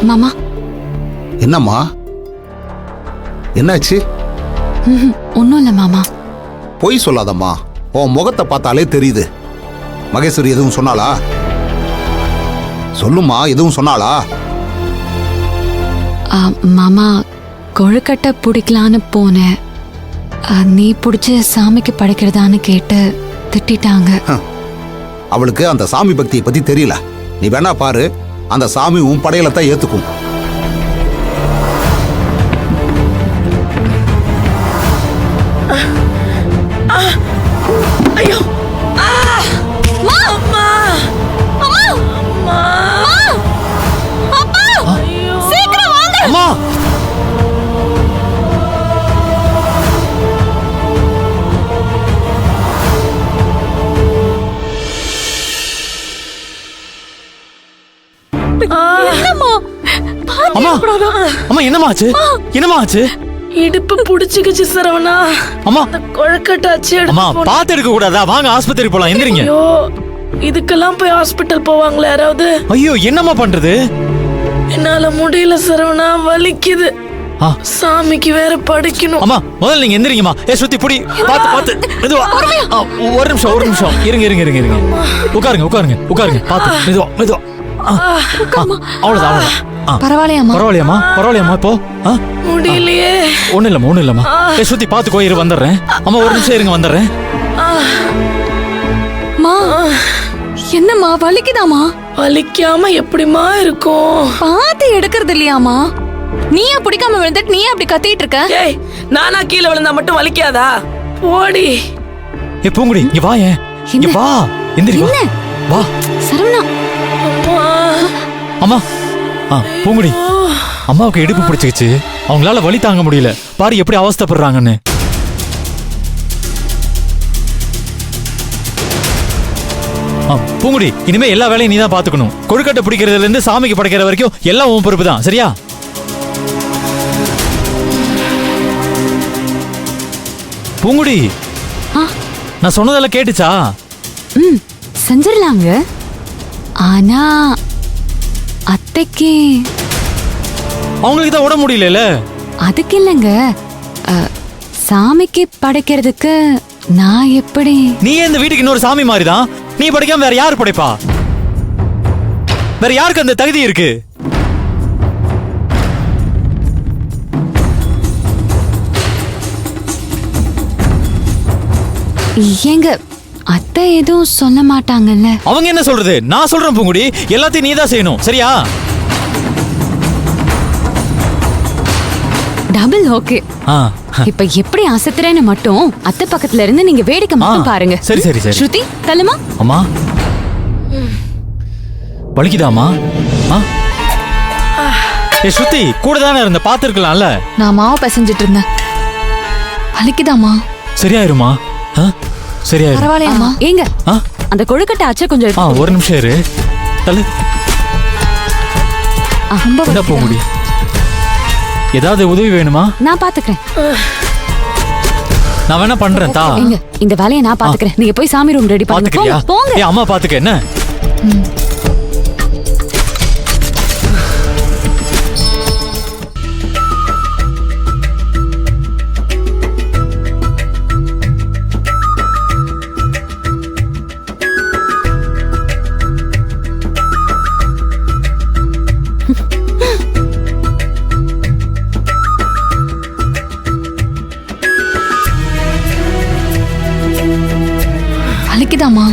மாமா. என்னம்மா, என்னாச்சு? ஒன்னும் இல்ல மாமா. பொய் சொல்லாதம்மா, உன் முகத்தை பார்த்தாலே தெரியுது. மகேஸ்வரி எதுவும் சொன்னாளா? சொல்லுமா, எதுவும் சொன்னாளா? மாமா, கொழுக்கட்டை பிடிக்கலான்னு போனேன். நீ பிடிச்ச சாமிக்கு படைக்கிறதான்னு கேட்டு திட்டாங்க. அவளுக்கு அந்த சாமி பக்தியை பத்தி தெரியல. நீ வேணா பாரு, அந்த சாமி உன் படையில தான் ஏத்துக்கும். ஐயோ, அம்மா, அம்மா, அப்பா, சீக்கிரம் வாங்க. அம்மா, என்னம்மா, அம்மா, என்னம்மா ஆச்சு? என்னம்மா ஆச்சு? இடுப்பு புடிச்சுக்கிச்சு சரவணா. அம்மா, கொழுக்கட்டாச்சு. அம்மா, பாத்து எடுக்க கூடாதா? வாங்க ஆஸ்பத்திரி போலாம். எந்திரிங்க. ஐயோ, இதுக்கெல்லாம் போய் ஹாஸ்பிட்டல் போவாங்களா யாராவது? ஐயோ, என்னம்மா பண்றது? என்னால முடியல சரவணா, வலிக்குது. சாமிக்கு வேற படிக்கணும். அம்மா, முதல்ல நீங்க எந்திரிங்கம்மா. ஸ்ருதி புடி, பாத்து பாத்து மெதுவா. ஒரு நிமிஷம் இருங்க. உட்காருங்க. பாத்து மெதுவா. அவ்வளவுதான். பரவாயில்லையாம்மா இப்போ? முடியலையே. ஒண்ணு இல்லம்மா. ஸ்ருதி பாத்துக்கோ, இரு வந்துடுறேன். அம்மா ஒரு நிமிஷம் இருங்க, வந்துடுறேன். என்னம்மா, வலிக்குதாமா? வலிக்காம எப்படிமா இருக்கும்? பாத்து எடுக்கிறது இல்லையாமா? நீயா பிடிக்காம விழுந்துட்டு நீயே அப்படி கத்திட்டு இருக்க? ஏய், நானா கீழே விழுந்தா மட்டும் வலிக்காதா? போடி. பூங்குடி, இங்க வா. இங்க வா, எந்திரி வா. சரவணா. அம்மா, பூங்குடி, அம்மாவுக்கு இடுப்பு பிடிச்சிக்கிச்சு. அவங்களால வலி தாங்க முடியல. பாரு எப்படி அவஸ்தைப்படுறாங்கன்னு. பூங்குடி, இனிமே எல்லா வேலையும் நீதான் பாத்துக்கணும். கொழுக்கட்டை பிடிக்கிறதுல இருந்து சாமிக்கு படைக்கிற வரைக்கும் எல்லாம் உன் பொறுப்பு தான், சரியா? பூங்குடி, நான் சொன்னதெல்லாம் கேட்டுச்சா? செஞ்சிடலாங்க. ஆனா அத்தைக்கு அவங்களுக்கு தான் உடம்பு முடியல. அதுக்கு இல்லைங்க, சாமிக்கு படைக்கிறதுக்கு நான் எப்படி? நீ இந்த வீட்டுக்கு இன்னொரு சாமி மாதிரிதான். நீ படைக்காம வேற யாரு படைப்பா? வேற யாருக்கு அந்த தகுதி இருக்கு? ஏங்க, அத்தை எதுவும் சொல்ல மாட்டாங்கல்ல? அவங்க என்ன சொல்றது? நான் சொல்றேன் பூங்குடி, எல்லாத்தையும் நீ தான் செய்யணும், சரியா? Double okay. இப்ப எப்படி அசத்துறேன்னு மட்டும் அத்தை பக்கத்துல இருந்து நீங்க வேடிக்கை மட்டும் பாருங்க. சரி. ஸ்ருதி, தள்ளுமா. அம்மா, வலிக்குதாமா? ஸ்ருதி கூட தானே இருந்த, பாத்துருக்கலாம்ல. நான் மாவு பிசைஞ்சிட்டு இருந்தேன். வலிக்குதாமா? சரியாயிருமா? சரியாயிரும். பரவாயில்லையாமா? ஏங்க, அந்த கொழுக்கட்டை ஆச்சே கொஞ்சம். ஒரு நிமிஷம் இரு. தள்ளு. பூங்குடி, ஏதாவது உதவி வேணுமா? நான் பாத்துக்கிறேன். நான் வேணா பண்றேன். இந்த வேலையை நான் பாத்துக்கிறேன். நீங்க போய் சாமி ரூம் ரெடி பண்ணுங்க. போங்க. அம்மா பாத்துக்க. என்ன வலிக்குதாமா?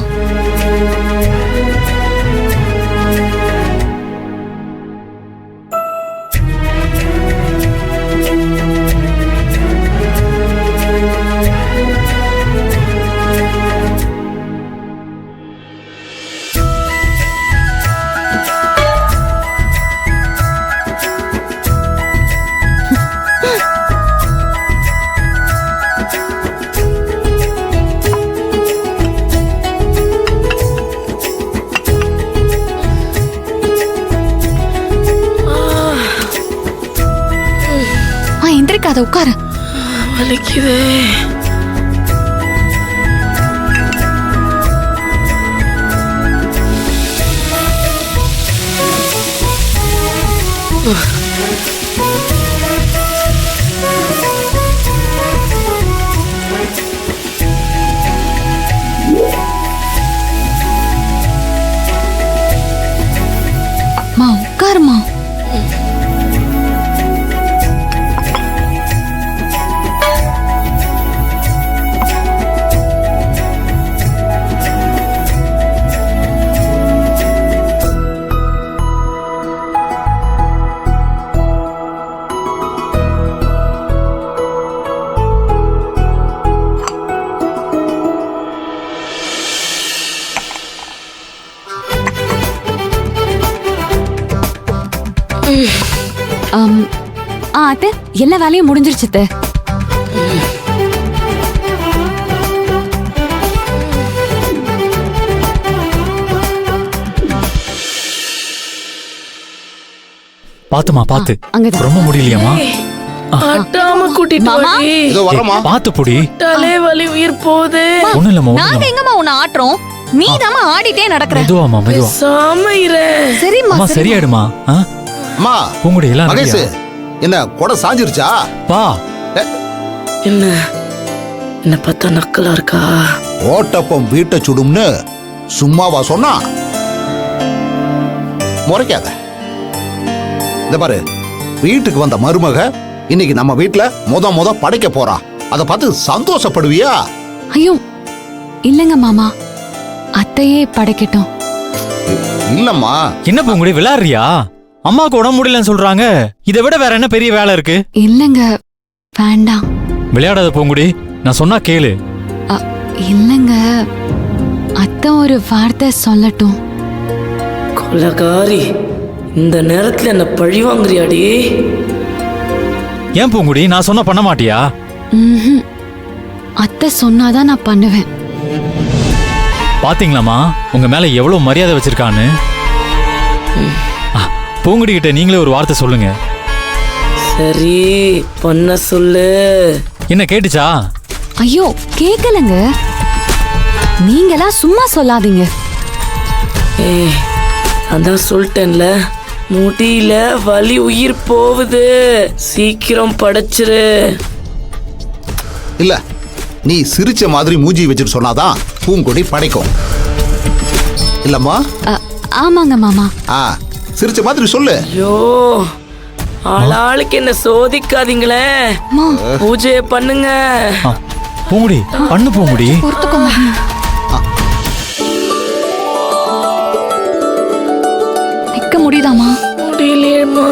எந்திரிக்காத, உட்காரு. வலிக்குதே. மா உட்காருமா. அத்தை எல்லா வேலையும் முடிஞ்சிருச்சு அத்தை. பாத்துமா பாத்து. அங்கதான். ரொம்ப முடியலையாமா? ஆட்டாம கூட்டிட்டு மாமா. வாடி. இதோ வரமா. பாத்து புடி. தலை வலி உயிர் போகுது. ஒண்ணு இல்லம்மா, ஒண்ணு நாங்க இல்லம்மா. எங்கம்மா உன்னை ஆட்டுறோம், நீ தாமா ஆடிட்டே நடக்கிற. மெதுவாமா மெதுவா. சாமையிரே. சரிம்மா அம்மா சரி. சரியாயிடுமா? அம்மா பூங்குடி எல்லாம் மகேஷ், ரெடியா? என்ன கொடை சாஞ்சிருச்சா? பா என்ன பார்த்தா நக்கலா இருக்கா? ஓட்டப்பம் வீட்டை சுடும்னு சும்மாவா சொன்னா? முறைக்காத. இந்த பாரு, வீட்டுக்கு வந்த மருமக இன்னைக்கு நம்ம வீட்டுல முத படைக்க போறா. அத பார்த்து சந்தோஷப்படுவியா? ஐயோ இல்லங்க மாமா, அத்தையே படைக்கட்டும். இல்லம்மா. என்ன பூங்குடி விளையாடுறியா? அம்மாக்கு உடம்பு முடியலன்னு சொல்றாங்க. இதை விட வேற என்ன பெரிய வேலை இருக்கு? இல்லங்க வேண்டாம். விளையாடாத பூங்குடி, நான் சொன்னா கேளு. இல்லங்க அத்தை ஒரு வார்த்தை சொல்லட்டும். கொலகாரி, இந்த நேரத்துல என்ன பழி வாங்குறியாடி? ஏன் பூங்குடி, நான் சொன்னா பண்ண மாட்டியா? ம்ஹும். அத்தை சொன்னாதான் நான் பண்ணுவேன். பாத்தீங்களாமா உங்க மேல எவ்வளவு மரியாதை வச்சிருக்கான்னு? பூங்குடி கிட்ட நீங்களே ஒரு வார்த்தை சொல்லுங்க. சரி பண்ண சொல்லு. என்ன கேட்டுச்சா? ஐயோ கேக்கலங்க, நீங்களா சும்மா சொல்லாதீங்க. அதான் சொல்லிட்டேன்ல, முடியல வலி உயிர் போகுது, சீக்கிரம் படைச்சிரு. இல்ல, நீ சிரிச்ச மாதிரி மூஞ்சி வச்சுட்டு சொன்னாதான் பூங்கொடி படைக்கும். இல்லம்மா? ஆமாங்க மாமா. சிரிச்ச மாதிரி சொல்லு. ஐயோ ஆளாளுக்கு என்ன சோதிக்காதீங்களே, பூஜையை பண்ணுங்க. பூங்குடி பண்ணு பூங்குடி. பொறுத்துக்கோங்க. நிக்க முடியுதாமா? முடியலையேம்மா.